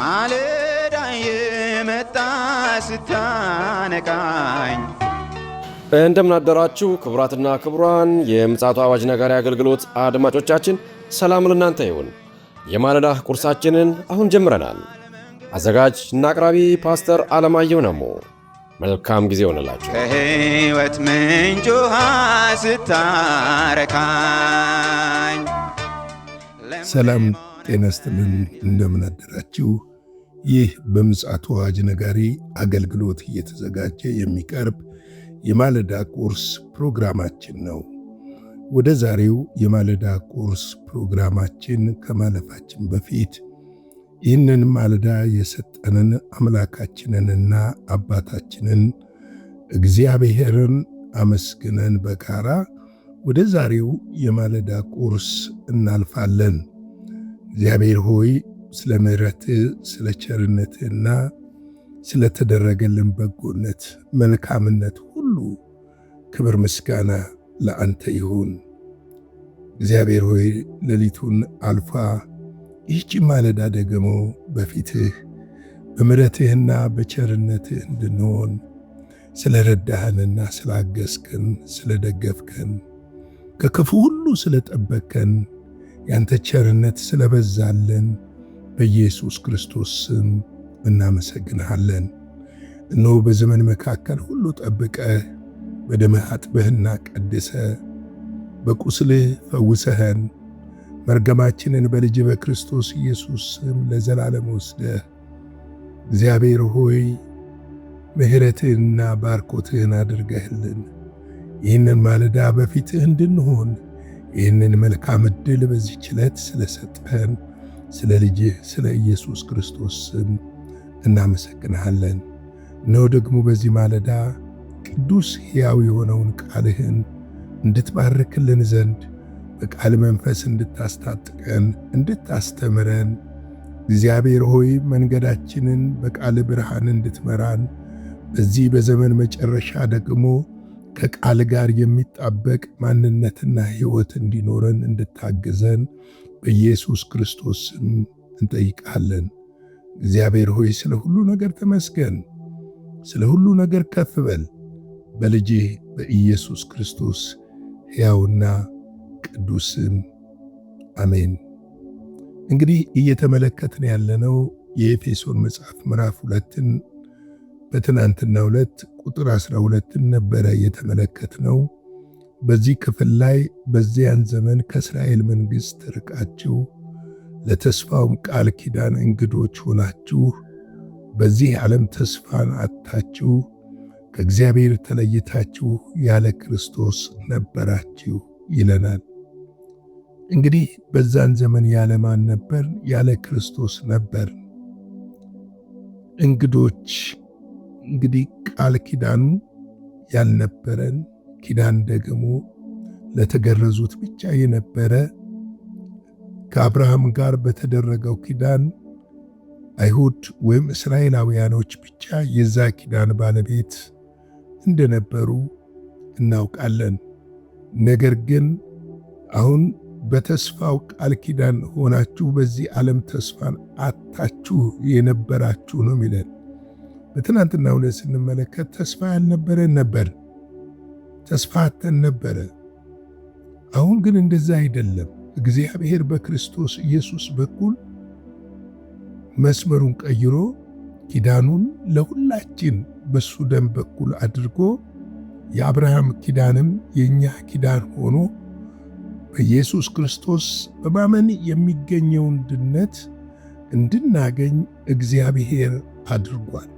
ማለዳ የመጣ ስታነቃኝ። እንደምን አደራችሁ ክቡራትና ክቡራን የምፅዓቱ አዋጅ ነጋሪ አገልግሎት አድማጮቻችን፣ ሰላም ለእናንተ ይሁን። የማለዳ ቁርሳችንን አሁን ጀምረናል። አዘጋጅ እና አቅራቢ ፓስተር አለማየሁ ነሞ። መልካም ጊዜ ሆነላችሁ። ከሕይወት ምንጭ ውሃ ስታረካኝ። ሰላም ጤና ይስጥልን። እንደምን አደራችሁ። ይህ በምፅዓቱ አዋጅ ነጋሪ አገልግሎት እየተዘጋጀ የሚቀርብ የማለዳ ቁርስ ፕሮግራማችን ነው። ወደ ዛሬው የማለዳ ቁርስ ፕሮግራማችን ከማለፋችን በፊት ይህንን ማለዳ የሰጠንን አምላካችንንና አባታችንን እግዚአብሔርን አመስግነን በጋራ ወደ ዛሬው የማለዳ ቁርስ እናልፋለን። እግዚአብሔር ሆይ ስለ ምሕረትህ፣ ስለ ቸርነትህና ስለተደረገልን በጎነት፣ መልካምነት ሁሉ ክብር ምስጋና ለአንተ ይሁን። እግዚአብሔር ሆይ ሌሊቱን አልፋ ይህች ማለዳ ደግሞ በፊትህ በምሕረትህና በቸርነትህ እንድንሆን ስለ ረዳህንና ስላገዝከን፣ ስለ ደገፍከን፣ ከክፉ ሁሉ ስለ ጠበቅከን፣ ያንተ ቸርነት ስለበዛልን በኢየሱስ ክርስቶስ ስም እናመሰግንሃለን። እነሆ በዘመን መካከል ሁሉ ጠብቀህ በደምህ አጥበህና ቀድሰህ በቁስልህ ፈውሰኸን መርገማችንን በልጅ በክርስቶስ ኢየሱስ ስም ለዘላለም ወስደህ እግዚአብሔር ሆይ ምሕረትህንና ባርኮትህን አድርገህልን ይህንን ማለዳ በፊትህ እንድንሆን ይህንን መልካም ዕድል በዚህች ዕለት ስለሰጠህን ስለ ልጅህ ስለ ኢየሱስ ክርስቶስ ስም እናመሰግንሃለን። እነሆ ደግሞ በዚህ ማለዳ ቅዱስ ሕያው የሆነውን ቃልህን እንድትባርክልን ዘንድ በቃል መንፈስ እንድታስታጥቀን እንድታስተምረን እግዚአብሔር ሆይ መንገዳችንን በቃል ብርሃን እንድትመራን በዚህ በዘመን መጨረሻ ደግሞ ከቃል ጋር የሚጣበቅ ማንነትና ሕይወት እንዲኖረን እንድታግዘን በኢየሱስ ክርስቶስ ስም እንጠይቃለን። እግዚአብሔር ሆይ ስለ ሁሉ ነገር ተመስገን፣ ስለ ሁሉ ነገር ከፍ በል። በልጅህ በኢየሱስ ክርስቶስ ሕያውና ቅዱስ ስም አሜን። እንግዲህ እየተመለከትን ያለነው የኤፌሶን መጽሐፍ ምዕራፍ 2ን በትናንትናው ዕለት ቁጥር 12 ነበረ የተመለከትነው። በዚህ ክፍል ላይ በዚያን ዘመን ከእስራኤል መንግሥት ርቃችሁ ለተስፋውም ቃል ኪዳን እንግዶች ሆናችሁ በዚህ ዓለም ተስፋን አጥታችሁ ከእግዚአብሔር ተለይታችሁ ያለ ክርስቶስ ነበራችሁ ይለናል። እንግዲህ በዛን ዘመን ያለ ማን ነበር? ያለ ክርስቶስ ነበር። እንግዶች እንግዲህ ቃል ኪዳኑ ያልነበረን ኪዳን ደግሞ ለተገረዙት ብቻ የነበረ ከአብርሃም ጋር በተደረገው ኪዳን አይሁድ ወይም እስራኤላውያኖች ብቻ የዛ ኪዳን ባለቤት እንደነበሩ እናውቃለን። ነገር ግን አሁን በተስፋው ቃል ኪዳን ሆናችሁ በዚህ ዓለም ተስፋን አጥታችሁ የነበራችሁ ነው የሚለን። በትናንትናው ዕለት ስንመለከት ተስፋ ያልነበረን ነበር፣ ተስፋ አጥተን ነበረ። አሁን ግን እንደዛ አይደለም። እግዚአብሔር በክርስቶስ ኢየሱስ በኩል መስመሩን ቀይሮ ኪዳኑን ለሁላችን በሱ ደም በኩል አድርጎ የአብርሃም ኪዳንም የኛ ኪዳን ሆኖ በኢየሱስ ክርስቶስ በማመን የሚገኘውን ድነት እንድናገኝ እግዚአብሔር አድርጓል።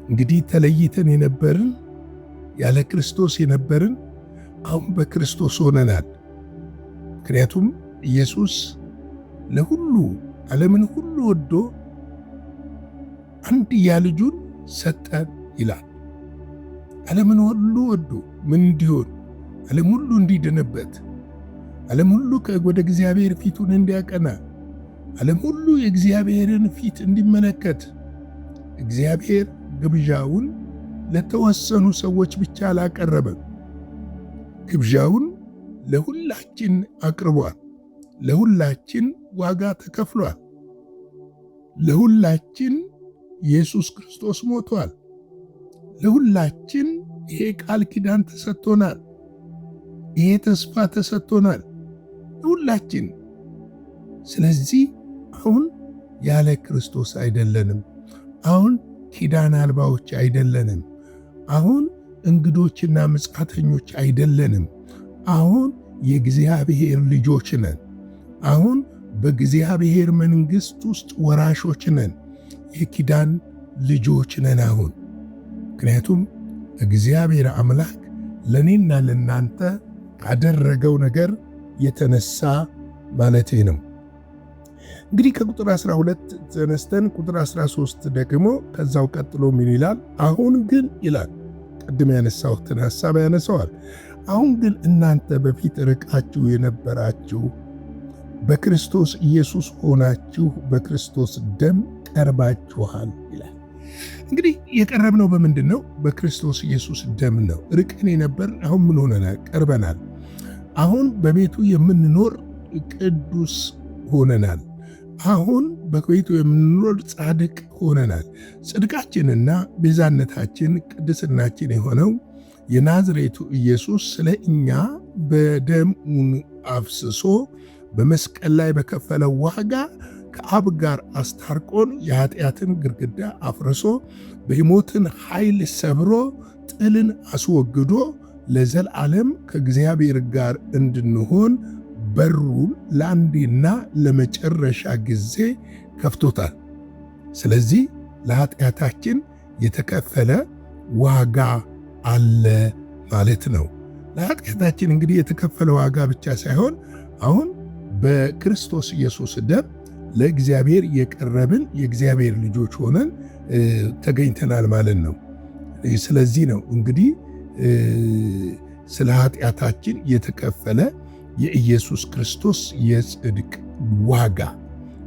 እንግዲህ ተለይተን የነበርን ያለ ክርስቶስ የነበርን አሁን በክርስቶስ ሆነናል። ምክንያቱም ኢየሱስ ለሁሉ ዓለምን ሁሉ ወዶ አንድያ ልጁን ሰጠን ይላል። ዓለምን ሁሉ ወዶ ምን እንዲሆን? ዓለም ሁሉ እንዲድንበት፣ ዓለም ሁሉ ወደ እግዚአብሔር ፊቱን እንዲያቀና፣ ዓለም ሁሉ የእግዚአብሔርን ፊት እንዲመለከት እግዚአብሔር ግብዣውን ለተወሰኑ ሰዎች ብቻ አላቀረበም። ግብዣውን ለሁላችን አቅርቧል። ለሁላችን ዋጋ ተከፍሏል። ለሁላችን ኢየሱስ ክርስቶስ ሞቷል። ለሁላችን ይሄ ቃል ኪዳን ተሰጥቶናል። ይሄ ተስፋ ተሰጥቶናል ለሁላችን። ስለዚህ አሁን ያለ ክርስቶስ አይደለንም። አሁን ኪዳን አልባዎች አይደለንም። አሁን እንግዶችና ምጽአተኞች አይደለንም። አሁን የእግዚአብሔር ልጆች ነን። አሁን በእግዚአብሔር መንግሥት ውስጥ ወራሾች ነን። የኪዳን ልጆች ነን አሁን። ምክንያቱም እግዚአብሔር አምላክ ለእኔና ለእናንተ ካደረገው ነገር የተነሳ ማለቴ ነው። እንግዲህ ከቁጥር 12 ተነስተን ቁጥር 13 ደግሞ ከዛው ቀጥሎ ምን ይላል? አሁን ግን ይላል፣ ቅድም ያነሳሁትን ሐሳብ ያነሳዋል። አሁን ግን እናንተ በፊት ርቃችሁ የነበራችሁ በክርስቶስ ኢየሱስ ሆናችሁ በክርስቶስ ደም ቀርባችኋል ይላል። እንግዲህ የቀረብነው በምንድን ነው? በክርስቶስ ኢየሱስ ደም ነው። ርቀን የነበር አሁን ምን ሆነናል? ቀርበናል። አሁን በቤቱ የምንኖር ቅዱስ ሆነናል። አሁን በቤቱ የምንኖር ጻድቅ ሆነናል። ጽድቃችንና ቤዛነታችን ቅድስናችን የሆነው የናዝሬቱ ኢየሱስ ስለ እኛ በደሙን አፍስሶ በመስቀል ላይ በከፈለው ዋጋ ከአብ ጋር አስታርቆን የኃጢአትን ግድግዳ አፍርሶ በሞትን ኃይል ሰብሮ ጥልን አስወግዶ ለዘላለም ከእግዚአብሔር ጋር እንድንሆን በሩን ለአንዴና ለመጨረሻ ጊዜ ከፍቶታል። ስለዚህ ለኃጢአታችን የተከፈለ ዋጋ አለ ማለት ነው። ለኃጢአታችን እንግዲህ የተከፈለ ዋጋ ብቻ ሳይሆን አሁን በክርስቶስ ኢየሱስ ደም ለእግዚአብሔር የቀረብን የእግዚአብሔር ልጆች ሆነን ተገኝተናል ማለት ነው። ስለዚህ ነው እንግዲህ ስለ ኃጢአታችን የተከፈለ የኢየሱስ ክርስቶስ የጽድቅ ዋጋ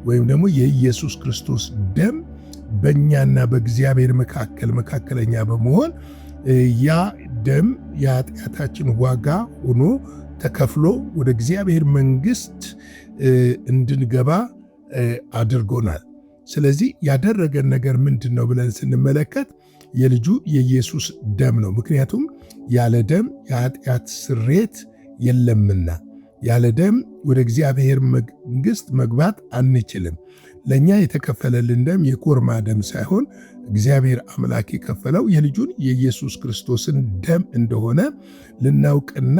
ወይም ደግሞ የኢየሱስ ክርስቶስ ደም በእኛና በእግዚአብሔር መካከለኛ በመሆን ያ ደም የኃጢአታችን ዋጋ ሆኖ ተከፍሎ ወደ እግዚአብሔር መንግሥት እንድንገባ አድርጎናል። ስለዚህ ያደረገን ነገር ምንድን ነው ብለን ስንመለከት የልጁ የኢየሱስ ደም ነው። ምክንያቱም ያለ ደም የኃጢአት ስርየት የለምና፣ ያለ ደም ወደ እግዚአብሔር መንግሥት መግባት አንችልም። ለእኛ የተከፈለልን ደም የኮርማ ደም ሳይሆን እግዚአብሔር አምላክ የከፈለው የልጁን የኢየሱስ ክርስቶስን ደም እንደሆነ ልናውቅና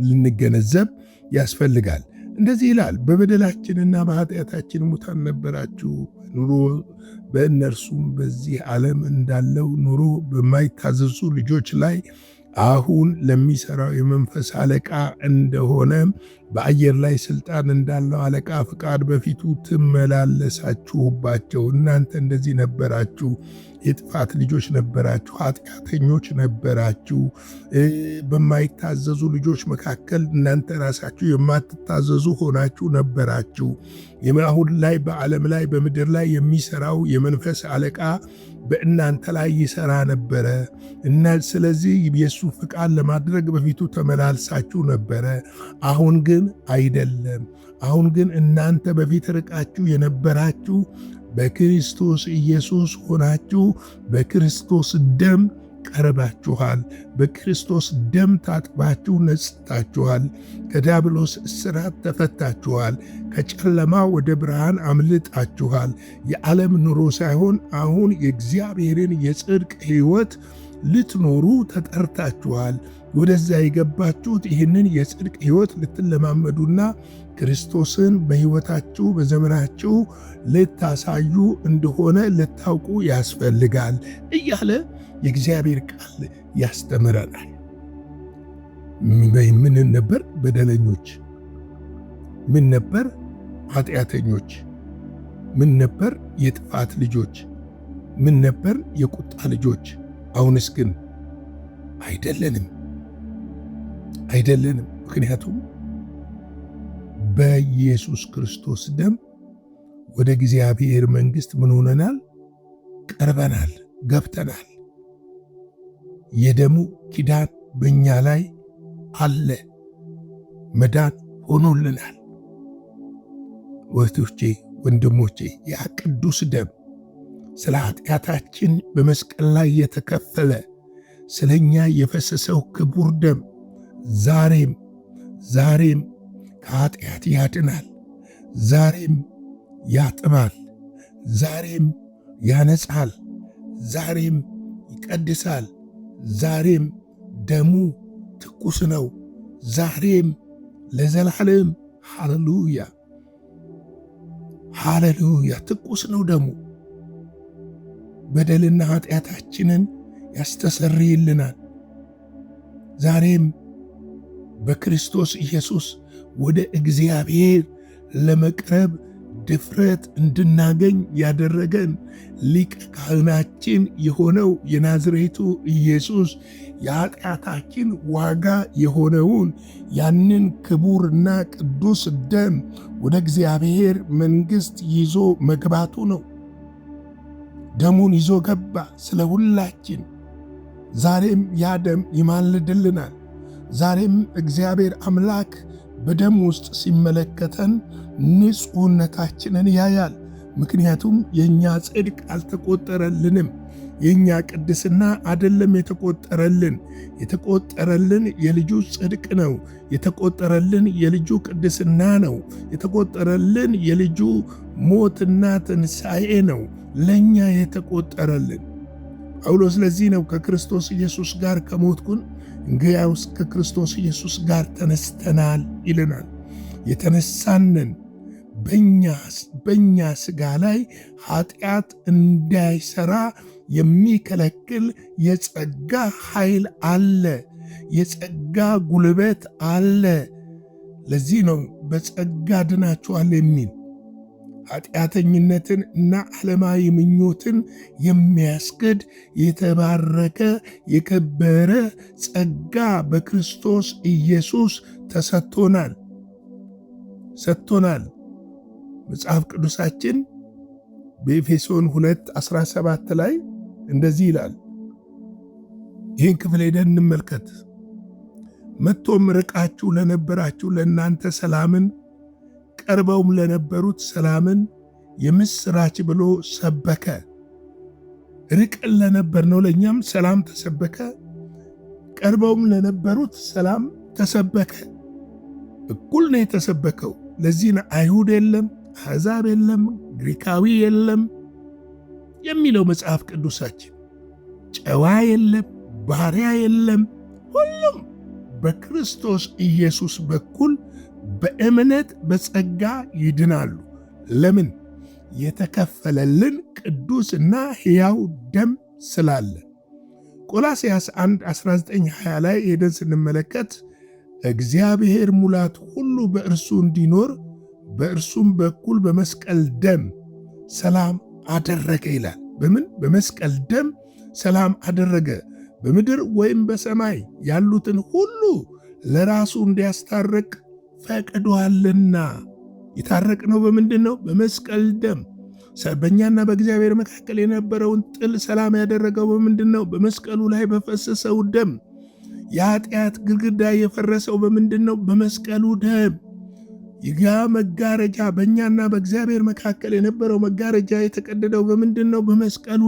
ልንገነዘብ ያስፈልጋል። እንደዚህ ይላል፣ በበደላችንና በኃጢአታችን ሙታን ነበራችሁ፣ ኑሮ በእነርሱም በዚህ ዓለም እንዳለው ኑሮ በማይታዘዙ ልጆች ላይ አሁን ለሚሠራው የመንፈስ አለቃ እንደሆነ በአየር ላይ ሥልጣን እንዳለው አለቃ ፍቃድ በፊቱ ትመላለሳችሁባቸው። እናንተ እንደዚህ ነበራችሁ፣ የጥፋት ልጆች ነበራችሁ፣ ኃጢአተኞች ነበራችሁ። በማይታዘዙ ልጆች መካከል እናንተ ራሳችሁ የማትታዘዙ ሆናችሁ ነበራችሁ። አሁን ላይ በዓለም ላይ በምድር ላይ የሚሠራው የመንፈስ አለቃ በእናንተ ላይ ይሠራ ነበረ እና ስለዚህ የሱ ፍቃድ ለማድረግ በፊቱ ተመላልሳችሁ ነበረ። አሁን ግን አይደለም። አሁን ግን እናንተ በፊት ርቃችሁ የነበራችሁ በክርስቶስ ኢየሱስ ሆናችሁ በክርስቶስ ደም ቀርባችኋል። በክርስቶስ ደም ታጥባችሁ ነጽታችኋል። ከዲያብሎስ እስራት ተፈታችኋል። ከጨለማ ወደ ብርሃን አምልጣችኋል። የዓለም ኑሮ ሳይሆን አሁን የእግዚአብሔርን የጽድቅ ሕይወት ልትኖሩ ተጠርታችኋል። ወደዛ የገባችሁት ይህንን የጽድቅ ሕይወት ልትለማመዱና ክርስቶስን በሕይወታችሁ በዘመናችሁ ልታሳዩ እንደሆነ ልታውቁ ያስፈልጋል እያለ የእግዚአብሔር ቃል ያስተምረናል። ምን ነበር? በደለኞች። ምን ነበር? ኃጢአተኞች። ምን ነበር? የጥፋት ልጆች። ምን ነበር? የቁጣ ልጆች። አሁንስ ግን አይደለንም። ምክንያቱም በኢየሱስ ክርስቶስ ደም ወደ እግዚአብሔር መንግሥት ምን ሆነናል? ቀርበናል፣ ገብተናል። የደሙ ኪዳን በእኛ ላይ አለ። መዳን ሆኖልናል። ወቶቼ ወንድሞቼ ያ ቅዱስ ደም ስለ ኃጢአታችን በመስቀል ላይ የተከፈለ ስለኛ የፈሰሰው ክቡር ደም ዛሬም ከኃጢአት ያድናል፣ ዛሬም ያጥባል፣ ዛሬም ያነጻል፣ ዛሬም ይቀድሳል፣ ዛሬም ደሙ ትኩስ ነው፣ ዛሬም ለዘላለም ሃሌሉያ ትኩስ ነው ደሙ። በደልና ኃጢአታችንን ያስተሰርይልናል። ዛሬም በክርስቶስ ኢየሱስ ወደ እግዚአብሔር ለመቅረብ ድፍረት እንድናገኝ ያደረገን ሊቀ ካህናችን የሆነው የናዝሬቱ ኢየሱስ የኃጢአታችን ዋጋ የሆነውን ያንን ክቡርና ቅዱስ ደም ወደ እግዚአብሔር መንግሥት ይዞ መግባቱ ነው። ደሙን ይዞ ገባ ስለ ሁላችን። ዛሬም ያ ደም ይማልድልናል። ዛሬም እግዚአብሔር አምላክ በደም ውስጥ ሲመለከተን ንጹሕነታችንን ያያል። ምክንያቱም የእኛ ጽድቅ አልተቆጠረልንም። የእኛ ቅድስና አይደለም የተቆጠረልን የልጁ ጽድቅ ነው። የተቆጠረልን የልጁ ቅድስና ነው። የተቆጠረልን የልጁ ሞትና ትንሣኤ ነው ለእኛ የተቆጠረልን። ጳውሎስ ለዚህ ነው ከክርስቶስ ኢየሱስ ጋር ከሞትኩን እንግዲያውስ ከክርስቶስ ኢየሱስ ጋር ተነስተናል ይለናል። የተነሳንን በእኛ ሥጋ ላይ ኃጢአት እንዳይሠራ የሚከለክል የጸጋ ኃይል አለ፣ የጸጋ ጉልበት አለ። ለዚህ ነው በጸጋ ድናችኋል የሚል። ኃጢአተኝነትን እና ዓለማዊ ምኞትን የሚያስክድ የተባረከ የከበረ ጸጋ በክርስቶስ ኢየሱስ ተሰጥቶናል። መጽሐፍ ቅዱሳችን በኤፌሶን 2:17 ላይ እንደዚህ ይላል። ይህን ክፍል ሄደን እንመልከት። መጥቶም ርቃችሁ ለነበራችሁ ለእናንተ ሰላምን፣ ቀርበውም ለነበሩት ሰላምን የምስራች ብሎ ሰበከ። ርቀን ለነበርነው ለእኛም ሰላም ተሰበከ፣ ቀርበውም ለነበሩት ሰላም ተሰበከ። እኩል ነው የተሰበከው። ለዚህ ነው አይሁድ የለም፣ አሕዛብ የለም፣ ግሪካዊ የለም የሚለው መጽሐፍ ቅዱሳችን። ጨዋ የለም፣ ባሪያ የለም፣ ሁሉም በክርስቶስ ኢየሱስ በኩል በእምነት በጸጋ ይድናሉ። ለምን? የተከፈለልን ቅዱስና ሕያው ደም ስላለ። ቆላስይስ 1:19-20 ላይ ሄደን ስንመለከት እግዚአብሔር ሙላት ሁሉ በእርሱ እንዲኖር በእርሱም በኩል በመስቀል ደም ሰላም አደረገ ይላል። በምን? በመስቀል ደም ሰላም አደረገ። በምድር ወይም በሰማይ ያሉትን ሁሉ ለራሱ እንዲያስታርቅ ፈቅዷልና። የታረቅነው በምንድን ነው? በመስቀል ደም። በእኛና በእግዚአብሔር መካከል የነበረውን ጥል ሰላም ያደረገው በምንድን ነው? በመስቀሉ ላይ በፈሰሰው ደም። የኃጢአት ግድግዳ የፈረሰው በምንድን ነው? በመስቀሉ ደም። ያ መጋረጃ በእኛና በእግዚአብሔር መካከል የነበረው መጋረጃ የተቀደደው በምንድን ነው? በመስቀሉ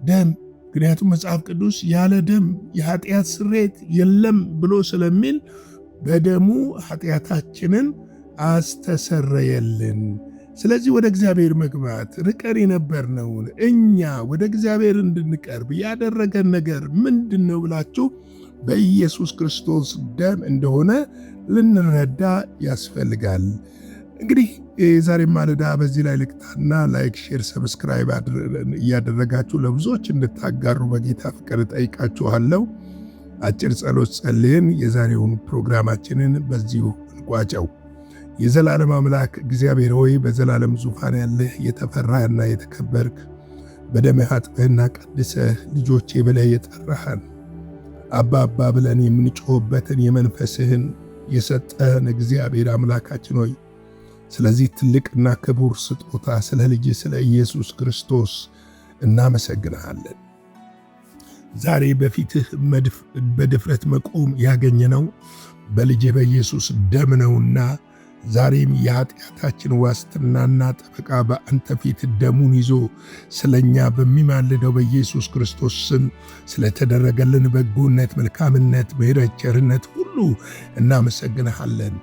ደም። ምክንያቱም መጽሐፍ ቅዱስ ያለ ደም የኃጢአት ስርየት የለም ብሎ ስለሚል በደሙ ኃጢአታችንን አስተሰረየልን። ስለዚህ ወደ እግዚአብሔር መግባት ርቀን የነበርነውን እኛ ወደ እግዚአብሔር እንድንቀርብ ያደረገን ነገር ምንድን ነው ብላችሁ በኢየሱስ ክርስቶስ ደም እንደሆነ ልንረዳ ያስፈልጋል። እንግዲህ ዛሬ ማለዳ በዚህ ላይ ልቅጣና ላይክ፣ ሼር፣ ሰብስክራይብ እያደረጋችሁ ለብዙዎች እንድታጋሩ በጌታ ፍቅር ጠይቃችኋለሁ። አጭር ጸሎት ጸልየን የዛሬውን ፕሮግራማችንን በዚሁ እንቋጨው። የዘላለም አምላክ እግዚአብሔር ሆይ በዘላለም ዙፋን ያለህ የተፈራህና የተከበርክ በደምህ አጥበህና ቀድሰህ ልጆቼ ብለህ የጠራህን አባ ብለን የምንጮህበትን የመንፈስህን የሰጠህን እግዚአብሔር አምላካችን ሆይ ስለዚህ ትልቅና ክቡር ስጦታ ስለ ልጅ ስለ ኢየሱስ ክርስቶስ እናመሰግንሃለን። ዛሬ በፊትህ በድፍረት መቆም ያገኘነው በልጅ በኢየሱስ ደም ነውና ዛሬም የኃጢአታችን ዋስትናና ጠበቃ በአንተ ፊት ደሙን ይዞ ስለኛ በሚማልደው በኢየሱስ ክርስቶስ ስም ስለተደረገልን በጎነት፣ መልካምነት፣ ምሕረት፣ ቸርነት ሁሉ እናመሰግንሃለን።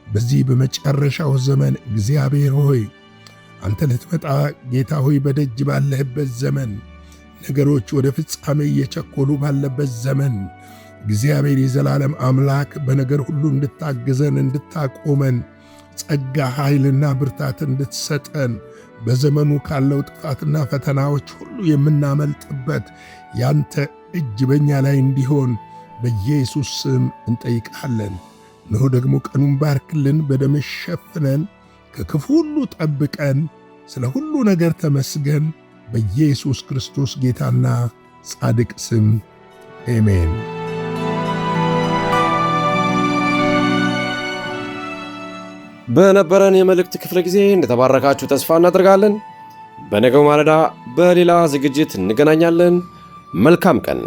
በዚህ በመጨረሻው ዘመን እግዚአብሔር ሆይ አንተ ልትመጣ ጌታ ሆይ በደጅ ባለህበት ዘመን፣ ነገሮች ወደ ፍጻሜ እየቸኮሉ ባለበት ዘመን እግዚአብሔር የዘላለም አምላክ በነገር ሁሉ እንድታግዘን፣ እንድታቆመን፣ ጸጋ ኃይልና ብርታት እንድትሰጠን፣ በዘመኑ ካለው ጥፋትና ፈተናዎች ሁሉ የምናመልጥበት ያንተ እጅ በእኛ ላይ እንዲሆን በኢየሱስ ስም እንጠይቃለን። እነሆ ደግሞ ቀኑን ባርክልን፣ በደምህ ሸፍነን፣ ከክፉ ሁሉ ጠብቀን። ስለ ሁሉ ነገር ተመስገን። በኢየሱስ ክርስቶስ ጌታና ጻድቅ ስም አሜን። በነበረን የመልእክት ክፍለ ጊዜ እንደተባረካችሁ ተስፋ እናደርጋለን። በነገው ማለዳ በሌላ ዝግጅት እንገናኛለን። መልካም ቀን።